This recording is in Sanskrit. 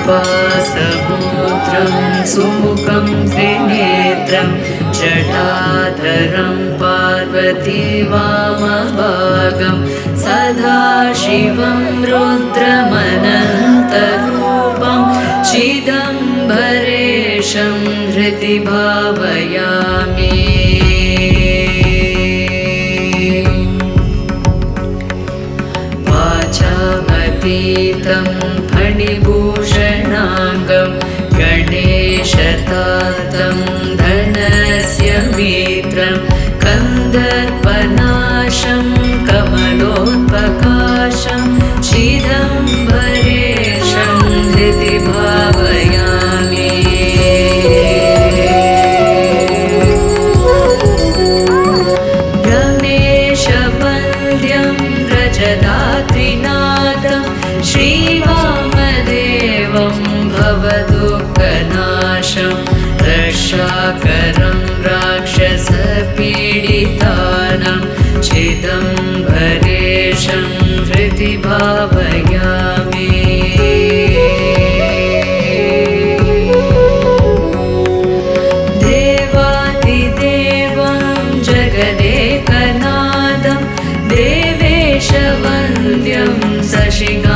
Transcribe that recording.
कृपासमुद्रं सुमुखं त्रिनेत्रं जटाधरं पार्वती वामभागं सदाशिवं रुद्रमनन्तरूपं चिदम्बरेशं हृदि भावयामि। वाचामतीतं फणिभूषणाङ्गं गणेशतातं धनस्य मित्रं कन्दर्पनाशं कमलोत्पकाशं चिदम्बरेशं हृदि भावयामि। रमेशवन्द्यं व्रजदात्रिनाथं श्रीवामदेवं भवदुःखनाशं रक्षाकरं राक्षसपीडितानां चिदम्बरेशं हृदि भावयामि। देवादिदेवं जगदेकनाथं देवेशवन्द्यं शशिगा